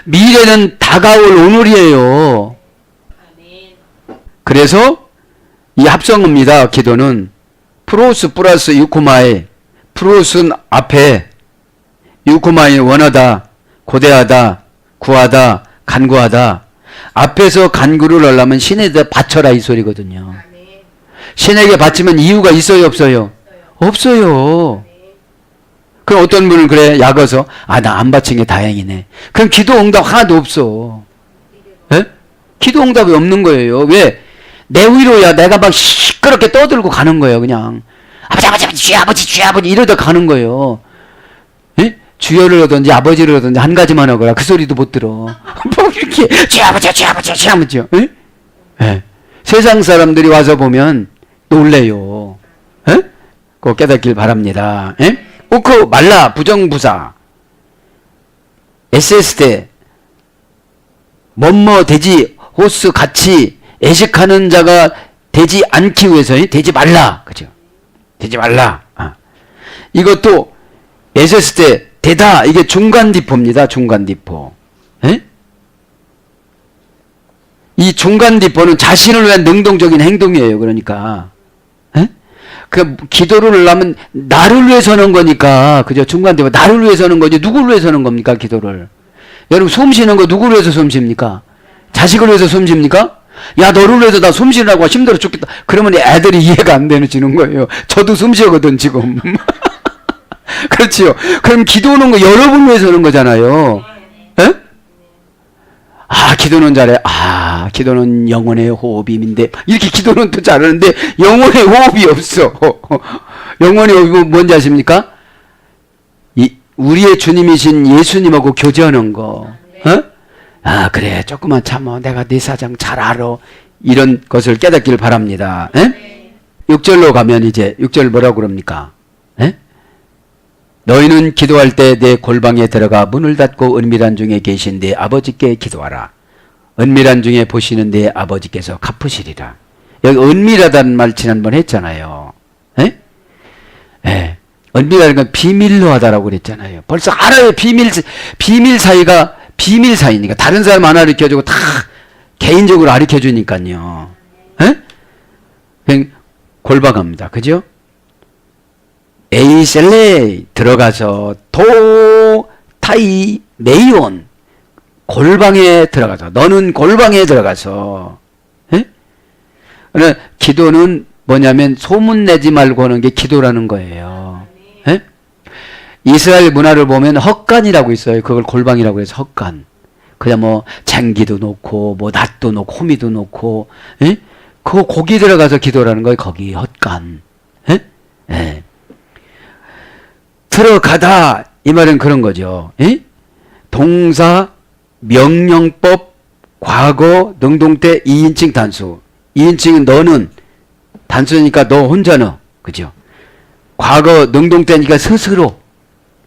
S2: 미래는 다가올 오늘이에요. 그래서 이 합성어입니다. 기도는 프로스 플러스 유코마이. 프로스는 앞에, 유코마이 원하다, 고대하다, 구하다, 간구하다. 앞에서 간구를 하려면 신에다 바쳐라 이 소리거든요. 신에게 바치면 이유가 있어요 없어요? 없어요. 그럼 어떤 분은 그래 약어서 아 나 안 바친 게 다행이네. 그럼 기도 응답 하나도 없어. 에? 기도 응답이 없는 거예요. 왜? 내 위로야 내가 막 시끄럽게 떠들고 가는 거예요. 그냥 아버지 주여 아버지 이러다 가는 거예요. 에? 주여를 하든지 아버지를 하든지 한 가지만 하거라. 그 소리도 못 들어. 뭐 이렇게 주여 아버지요. 에? 에. 세상 사람들이 와서 보면 놀래요. 에? 그거 깨닫길 바랍니다. 에? 오크 말라 부정부사 SS대 뭐뭐 되지 호스 같이 애식하는 자가 되지 않기 위해서 되지 말라. 그죠? 되지 말라. 아. 이것도 SS대 되다 이게 중간디포입니다. 중간디포. 에? 이 중간디포는 자신을 위한 능동적인 행동이에요. 그러니까 에? 그 기도를 하면 나를 위해서 하는 거니까 그죠? 중간디포 나를 위해서 하는 거지 누구를 위해서 하는 겁니까? 기도를. 여러분 숨 쉬는 거 누구를 위해서 숨 쉽니까? 자식을 위해서 숨 쉽니까? 야 너를 위해서 나 숨 쉬라고 힘들어 죽겠다. 그러면 애들이 이해가 안 되는 거예요. 저도 숨 쉬거든 지금. 그렇지요. 그럼 기도는 거 여러분 위해서 하는 거잖아요. 에? 아 기도는 잘해. 아 기도는 영혼의 호흡임인데 이렇게 기도는 또 잘하는데 영혼의 호흡이 없어. 영혼의 호흡이 뭔지 아십니까? 우리의 주님이신 예수님하고 교제하는 거. 어? 아 그래 조금만 참어 내가 네 사정 잘 알아. 이런 것을 깨닫기를 바랍니다. 에? 6절로 가면 이제 6절 뭐라고 그럽니까? 에? 너희는 기도할 때 내 골방에 들어가 문을 닫고 은밀한 중에 계신 내 아버지께 기도하라. 은밀한 중에 보시는 내 아버지께서 갚으시리라. 여기 은밀하다는 말 지난번 했잖아요. 에? 에. 은밀하는 건 비밀로 하다라고 그랬잖아요. 벌써 알아요. 비밀 사이가 비밀 사이니까 다른 사람 안 가르쳐주고 다 개인적으로 가르쳐주니까요. 골방합니다. 그죠? 에이셀레 들어가서 타이 메이온 골방에 들어가서 너는 골방에 들어가서 기도는 뭐냐면 소문내지 말고 하는 게 기도라는 거예요. 에? 이스라엘 문화를 보면 헛간이라고 있어요. 그걸 골방이라고 해서 헛간. 그냥 뭐 쟁기도 놓고 뭐 낫도 놓고 호미도 놓고 에? 그거 거기 들어가서 기도라는 거예요. 거기 헛간. 에? 에. 들어가다 이 말은 그런 거죠. 에? 동사 명령법, 과거, 능동태, 2인칭 단수. 2인칭은 너는, 단수니까 너 혼자 너. 그죠? 과거, 능동태니까 스스로.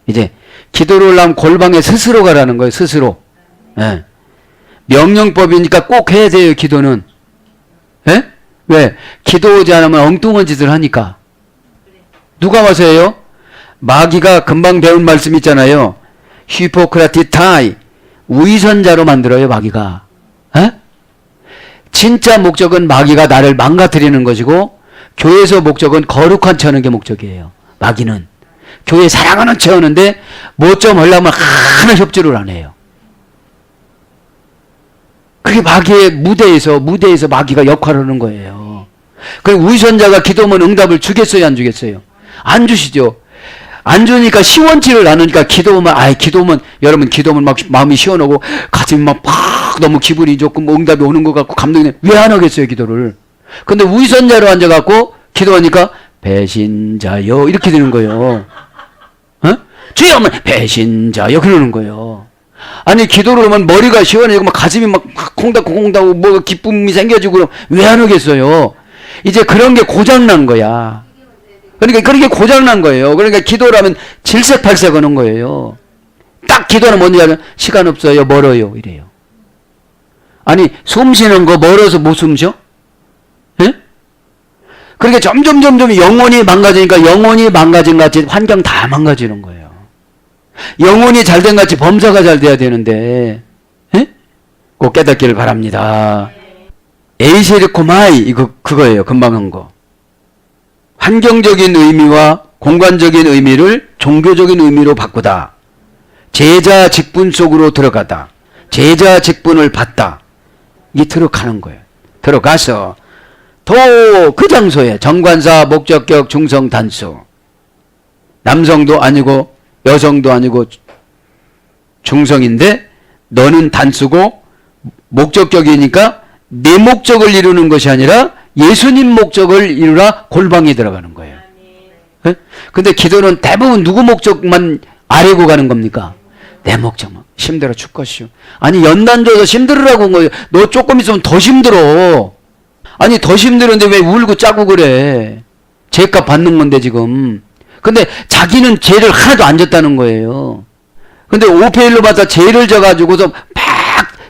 S2: 이제 기도를 하려면 골방에 스스로 가라는 거예요. 스스로. 예. 명령법이니까 꼭 해야 돼요. 기도는. 예? 왜? 기도하지 않으면 엉뚱한 짓을 하니까. 누가 와서 해요? 마귀가 금방 배운 말씀 있잖아요. 히포크라티타이. 위선자로 만들어요. 마귀가. 예? 진짜 목적은 마귀가 나를 망가뜨리는 것이고, 교회에서 목적은 거룩한 채 하는 게 목적이에요. 마귀는. 교회 사랑하는 채 하는데 뭐 좀 하려면 하나 협조를 안 해요. 그게 마귀의 무대에서 마귀가 역할을 하는 거예요. 그리고 위선자가 기도하면 응답을 주겠어요, 안 주겠어요? 안 주시죠. 안 주니까 시원치를 않으니까 기도하면 여러분 기도하면 막 마음이 시원하고 가슴이 막 너무 기분이 좋고 뭐 응답이 오는 것 같고 감동이 왜 안 하겠어요, 기도를? 근데 위선자로 앉아갖고 기도하니까 배신자요 이렇게 되는 거예요. 어? 주여 하면 배신자요 그러는 거예요. 아니 기도를 하면 머리가 시원해지고 막 가슴이 막 콩닥콩닥하고 뭐 기쁨이 생겨지고 그럼 왜 안 하겠어요? 이제 그런 게 고장난 거야. 그러니까 그런 게 고장난 거예요. 그러니까 기도를 하면 질색팔색 하는 거예요. 딱 기도는 뭔지 알아요? 시간 없어요, 멀어요 이래요. 아니 숨 쉬는 거 멀어서 못 숨 쉬어? 예? 그러니까 점점 영혼이 망가지니까 영혼이 망가진 같이 환경 다 망가지는 거예요. 영혼이 잘된 같이 범사가 잘 돼야 되는데, 예? 꼭 깨닫기를 바랍니다. 에이세르코마이 그거예요. 금방 한 거. 환경적인 의미와 공간적인 의미를 종교적인 의미로 바꾸다. 제자 직분 속으로 들어가다. 제자 직분을 받다. 이게 들어가는 거예요. 들어가서 그 장소에 정관사, 목적격, 중성, 단수. 남성도 아니고 여성도 아니고 중성인데 너는 단수고 목적격이니까 내 목적을 이루는 것이 아니라 예수님 목적을 이루라 골방에 들어가는 거예요. 네? 근데 기도는 대부분 누구 목적만 아래고 가는 겁니까? 내 목적만. 힘들어 죽겠슈. 아니 연단 줘서 힘들으라고 한 거예요. 너 조금 있으면 더 힘들어. 아니 더 힘들었는데 왜 울고 짜고 그래. 죄값 받는 건데 지금. 근데 자기는 죄를 하나도 안 졌다는 거예요. 근데 오페일로 받아 죄를 져가지고서 막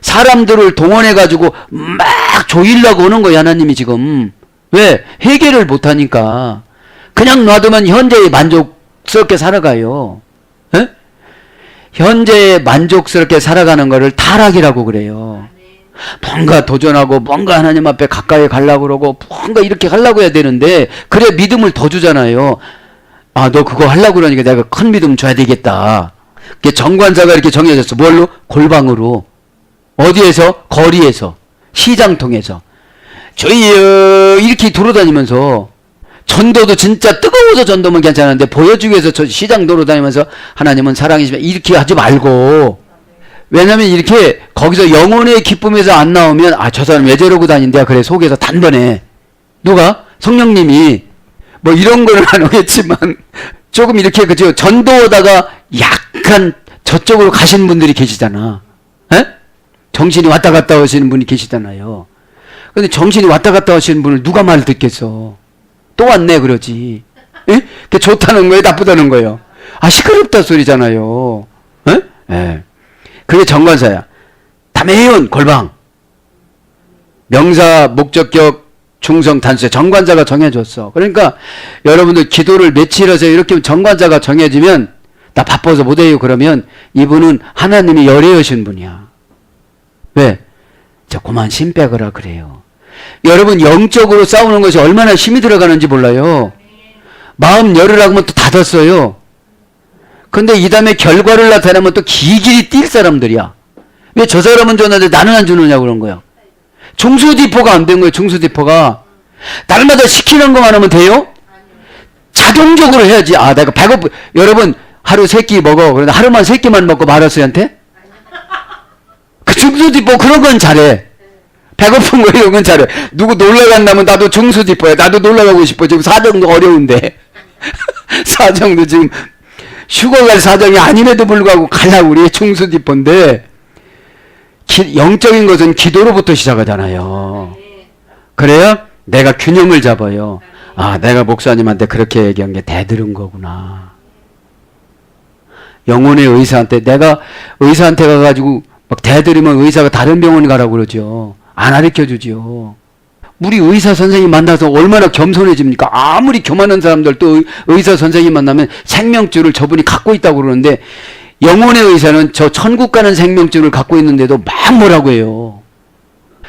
S2: 사람들을 동원해가지고 막 조이려고 오는 거예요. 하나님이 지금. 왜? 회개를 못하니까. 그냥 놔두면 현재에 만족스럽게 살아가요. 에? 현재에 만족스럽게 살아가는 거를 타락이라고 그래요. 뭔가 도전하고 뭔가 하나님 앞에 가까이 가려고 그러고 뭔가 이렇게 하려고 해야 되는데 그래 믿음을 더 주잖아요. 아, 너 그거 하려고 그러니까 내가 큰 믿음 줘야 되겠다. 정관사가 이렇게 정해졌어. 뭘로? 골방으로. 어디에서? 거리에서. 시장통에서. 주여 이렇게 돌아다니면서 전도도 진짜 뜨거워서 전도면 괜찮은데 보여주기 위해서 저 시장 돌아다니면서 하나님은 사랑이시면 이렇게 하지 말고 왜냐면 이렇게 거기서 영혼의 기쁨에서 안 나오면 아, 저 사람 왜 저러고 다닌대야 그래 속에서 단번에 누가? 성령님이 뭐 이런 거는 안 오겠지만 조금 이렇게 그죠 전도하다가 약간 저쪽으로 가신 분들이 계시잖아. 에? 정신이 왔다 갔다 하시는 분이 계시잖아요. 근데 정신이 왔다 갔다 하시는 분을 누가 말 듣겠어. 또 왔네 그러지. 에? 그게 좋다는 거예요 나쁘다는 거예요. 아 시끄럽다 소리잖아요. 에? 예. 그게 정관사야. 담에온 골방. 명사 목적격 중성 단수 정관자가 정해줬어. 그러니까 여러분들 기도를 며칠 해서 이렇게 정관자가 정해지면 나 바빠서 못해요 그러면 이분은 하나님이 열애하신 분이야. 왜? 저 그만 심 빼거라 그래요. 여러분 영적으로 싸우는 것이 얼마나 힘이 들어가는지 몰라요. 마음 열으라고 하면 또 닫았어요. 근데 이 다음에 결과를 나타내면 또 길길이 뛸 사람들이야. 왜 저 사람은 줬는데 나는 안 주느냐고 그런 거야. 중수디포가 안 된 거예요. 중수디포가. 날마다 시키는 것만 하면 돼요? 자동적으로 해야지. 아 내가 배고프. 여러분 하루 3끼 먹어. 그런데 하루만 3끼만 먹고 말았어한테? 그 중수디포 그런 건 잘해. 배고픈 거 이런 건 잘해. 누구 놀러 간다면 나도 중수디포야. 나도 놀러 가고 싶어. 지금 사정도 어려운데. 사정도 지금 휴가 갈 사정이 아님에도 불구하고 가려고 우리 중수디포인데 영적인 것은 기도로부터 시작하잖아요. 그래야 내가 균형을 잡아요. 아, 내가 목사님한테 그렇게 얘기한 게 대들은 거구나. 영혼의 의사한테, 내가 의사한테 가가지고 막 대들으면 의사가 다른 병원 가라고 그러죠. 안 가르쳐 주죠. 우리 의사 선생님 만나서 얼마나 겸손해집니까? 아무리 교만한 사람들도 의사 선생님 만나면 생명줄을 저분이 갖고 있다고 그러는데, 영혼의 의사는 저 천국 가는 생명줄을 갖고 있는데도 막 뭐라고 해요.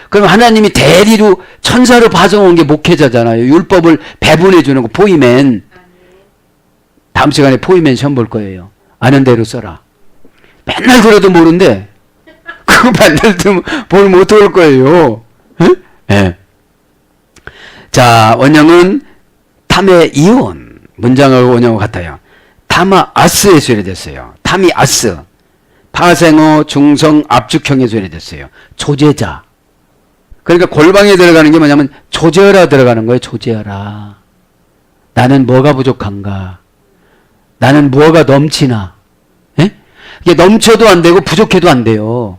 S2: 그럼 하나님이 대리로 천사로 파송한 게 목회자잖아요. 율법을 배분해 주는 거, 포이맨. 다음 시간에 포이맨 시험 볼 거예요. 아는 대로 써라. 맨날 그래도 모른데 그거 맨날 보면 못 올 거예요. 예? 네. 자, 원형은 탐의 이온. 문장하고 원형하고 같아요. 타마아스에 소리됐어요. 타미아스. 파생어, 중성, 압축형에 소리됐어요. 조제자. 그러니까 골방에 들어가는 게 뭐냐면 조제하라 들어가는 거예요. 조제하라. 나는 뭐가 부족한가? 나는 뭐가 넘치나? 예? 이게 넘쳐도 안 되고 부족해도 안 돼요.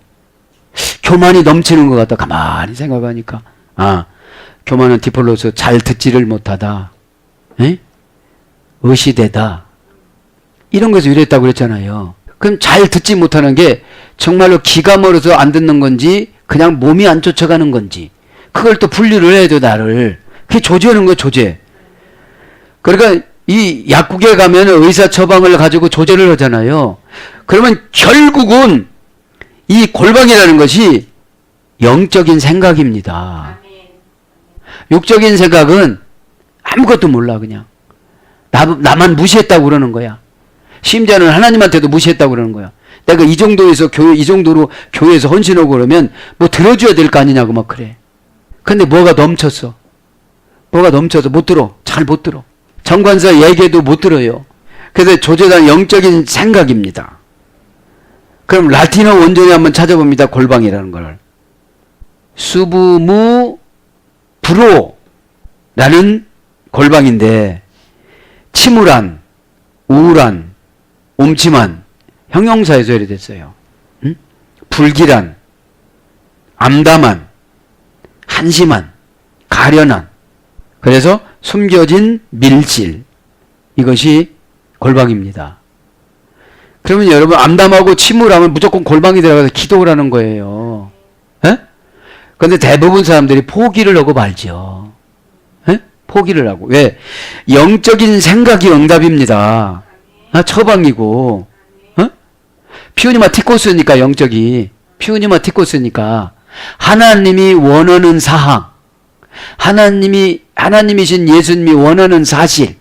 S2: 교만이 넘치는 것 같다. 가만히 생각하니까. 아, 교만은 디폴로스 잘 듣지를 못하다. 예? 의시되다. 이런 것에서 유래했다고 그랬잖아요. 그럼 잘 듣지 못하는 게 정말로 귀가 멀어서 안 듣는 건지 그냥 몸이 안 쫓아가는 건지 그걸 또 분류를 해야 돼, 나를. 그게 조제하는 거예요, 조제. 그러니까 이 약국에 가면 의사 처방을 가지고 조제를 하잖아요. 그러면 결국은 이 골방이라는 것이 영적인 생각입니다. 육적인 생각은 아무것도 몰라, 그냥. 나만 무시했다고 그러는 거야. 심지어는 하나님한테도 무시했다고 그러는 거야. 내가 이 정도에서 이 정도로 교회에서 헌신하고 그러면 뭐 들어줘야 될 거 아니냐고 막 그래. 근데 뭐가 넘쳤어. 뭐가 넘쳐서 못 들어. 잘 못 들어. 정관사 얘기해도 못 들어요. 그래서 조제단 영적인 생각입니다. 그럼 라틴어 원전에 한번 찾아봅니다. 골방이라는 걸. 수부무 브로라는 골방인데 침울한, 우울한, 옴침한 형용사에서 해됐어요. 응? 불길한, 암담한, 한심한, 가련한. 그래서 숨겨진 밀실. 이것이 골방입니다. 그러면 여러분 암담하고 침울하면 무조건 골방에 들어가서 기도를 하는 거예요. 그런데 대부분 사람들이 포기를 하고 말죠. 에? 포기를 하고. 왜? 영적인 생각이 응답입니다. 처방이고. 피우니마 티코스니까 영적이. 피우니마 티코스니까. 하나님이 원하는 사항. 하나님이신 예수님이 원하는 사실.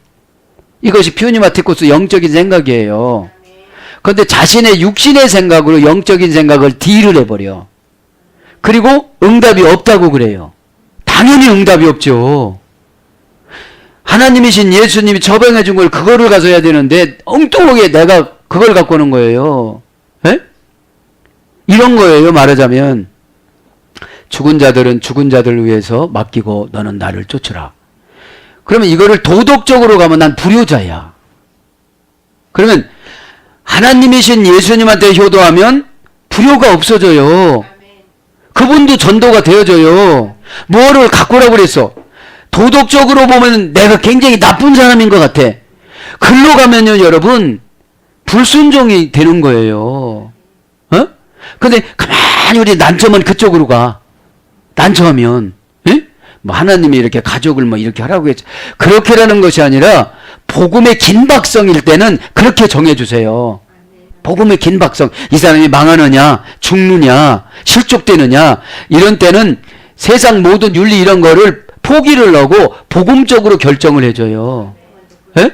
S2: 이것이 피우니마 티코스 영적인 생각이에요. 그런데 자신의 육신의 생각으로 영적인 생각을 딜을 해버려. 그리고 응답이 없다고 그래요. 당연히 응답이 없죠. 하나님이신 예수님이 처방해 준 걸 그거를 가서 해야 되는데 엉뚱하게 내가 그걸 갖고 오는 거예요. 에? 이런 거예요. 말하자면 죽은 자들은 죽은 자들을 위해서 맡기고 너는 나를 쫓으라. 그러면 이거를 도덕적으로 가면 난 불효자야. 그러면 하나님이신 예수님한테 효도하면 불효가 없어져요. 그분도 전도가 되어져요. 뭐를 갖고 오라고 그랬어? 도덕적으로 보면 내가 굉장히 나쁜 사람인 것 같아. 글로 가면요, 여러분, 불순종이 되는 거예요. 근데 가만히 우리 난처하면 그쪽으로 가. 난처하면. 뭐 하나님이 이렇게 가족을 뭐 이렇게 하라고 했죠. 그렇게라는 것이 아니라 복음의 긴박성일 때는 그렇게 정해주세요. 복음의 긴박성. 이 사람이 망하느냐, 죽느냐, 실족되느냐, 이런 때는 세상 모든 윤리 이런 거를 포기를 하고 복음적으로 결정을 해줘요. 에?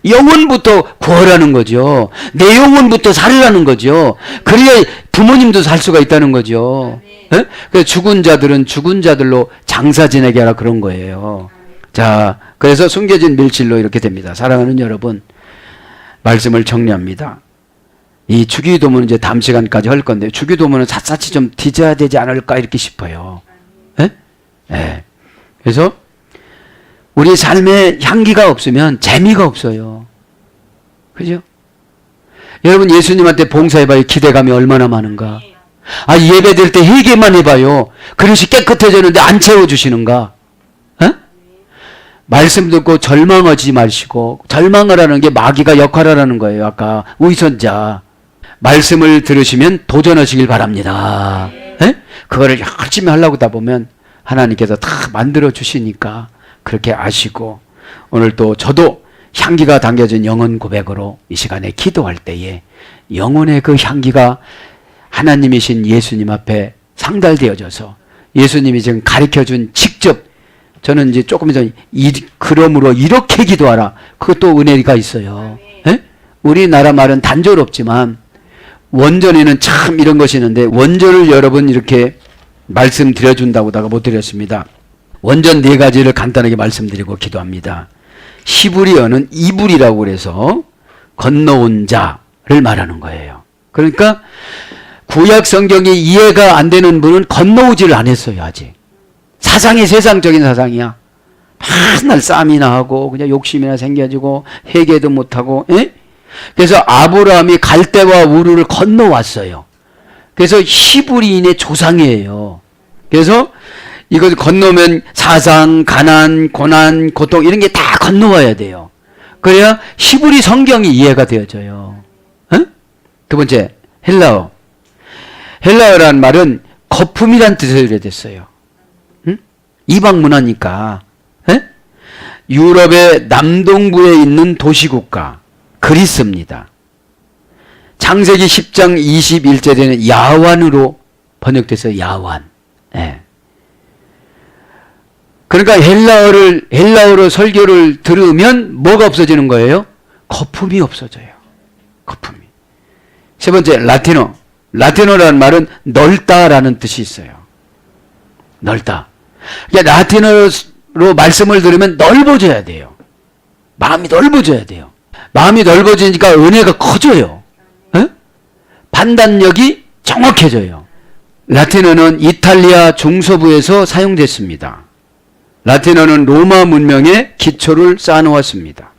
S2: 영혼부터 구하라는 거죠. 내 영혼부터 살으라는 거죠. 그래야 부모님도 살 수가 있다는 거죠. 에? 그래서 죽은 자들은 죽은 자들로 장사 지내게 하라 그런 거예요. 자, 그래서 숨겨진 밀실로 이렇게 됩니다. 사랑하는 여러분, 말씀을 정리합니다. 이 주기도문은 이제 다음 시간까지 할 건데, 주기도문은 샅샅이 좀 뒤져야 되지 않을까 이렇게 싶어요. 에? 예. 그래서 우리 삶에 향기가 없으면 재미가 없어요. 그죠? 여러분 예수님한테 봉사해봐요. 기대감이 얼마나 많은가. 아, 예배 드릴 때 회개만 해봐요. 그릇이 깨끗해졌는데 안 채워주시는가? 에? 말씀 듣고 절망하지 마시고, 절망을 하는 게 마귀가 역할하라는 거예요. 아까 위선자. 말씀을 들으시면 도전하시길 바랍니다. 에? 그거를 열심히 하려고 하다 보면 하나님께서 다 만들어 주시니까 그렇게 아시고, 오늘 또 저도 향기가 담겨진 영혼 고백으로 이 시간에 기도할 때에 영혼의 그 향기가 하나님이신 예수님 앞에 상달되어져서 예수님이 지금 가르쳐준 직접, 저는 이제 조금 전에 그러므로 이렇게 기도하라. 그것도 은혜가 있어요. 에? 우리나라 말은 단조롭지만 원전에는 참 이런 것이 있는데, 원전을 여러분 이렇게 말씀드려준다고 다가 못 드렸습니다. 원전 4가지를 간단하게 말씀드리고 기도합니다. 히브리어는 이불이라고 그래서 건너온 자를 말하는 거예요. 그러니까 구약 성경이 이해가 안 되는 분은 건너오지를 안 했어요. 아직 사상이 세상적인 사상이야. 맨날 싸움이나 하고 그냥 욕심이나 생겨지고 회개도 못하고. 에? 그래서 아브라함이 갈대와 우르를 건너왔어요. 그래서 히브리인의 조상이에요. 그래서 이걸 건너면 사상, 가난, 고난, 고통 이런 게 다 건너와야 돼요. 그래야 히브리 성경이 이해가 되어져요. 어? 두 번째, 헬라어. 헬라어란 말은 거품이란 뜻으로 됐어요. 응? 이방 문화니까. 에? 유럽의 남동부에 있는 도시국가 그리스입니다. 창세기 10장 21절에는 야완으로 번역돼서 야완. 예. 그러니까 헬라어로 설교를 들으면 뭐가 없어지는 거예요? 거품이 없어져요. 거품이. 세 번째, 라틴어. 라틴어라는 말은 넓다라는 뜻이 있어요. 넓다. 그러니까 라틴어로 말씀을 들으면 넓어져야 돼요. 마음이 넓어져야 돼요. 마음이 넓어지니까 은혜가 커져요. 에? 판단력이 정확해져요. 라틴어는 이탈리아 중서부에서 사용됐습니다. 라틴어는 로마 문명의 기초를 쌓아놓았습니다.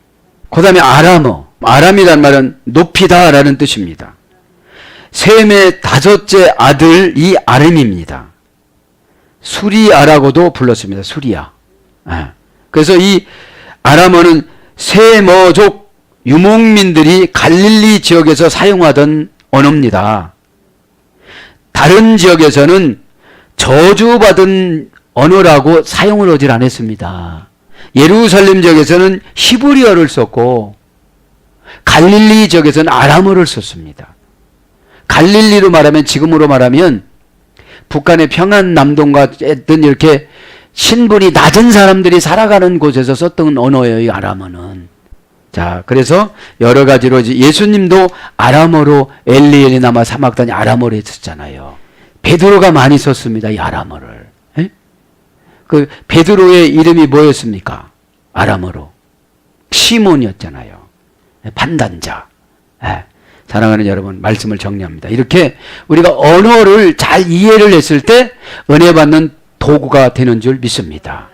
S2: 그 다음에 아람어. 아람이란 말은 높이다라는 뜻입니다. 셈의 5째 아들이 아람입니다. 수리아라고도 불렀습니다. 수리아. 그래서 이 아람어는 세머족 유목민들이 갈릴리 지역에서 사용하던 언어입니다. 다른 지역에서는 저주받은 언어라고 사용을 하질 않았습니다. 예루살렘 지역에서는 히브리어를 썼고 갈릴리 지역에서는 아람어를 썼습니다. 갈릴리로 말하면, 지금으로 말하면 북한의 평안남동과 어떤 이렇게 신분이 낮은 사람들이 살아가는 곳에서 썼던 언어예요, 이 아람어는. 자, 그래서 여러 가지로 예수님도 아람어로 엘리엘리나마 사막단이 아람어로 했었잖아요. 베드로가 많이 썼습니다, 이 아람어를. 에? 그 베드로의 이름이 뭐였습니까? 아람어로 시몬이었잖아요. 판단자. 에. 사랑하는 여러분, 말씀을 정리합니다. 이렇게 우리가 언어를 잘 이해를 했을 때 은혜 받는 도구가 되는 줄 믿습니다.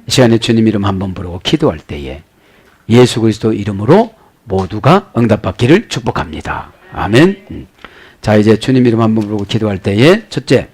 S2: 이 시간에 주님 이름 한번 부르고 기도할 때에 예수 그리스도 이름으로 모두가 응답받기를 축복합니다. 아멘. 자, 이제 주님 이름 한번 부르고 기도할 때에 첫째,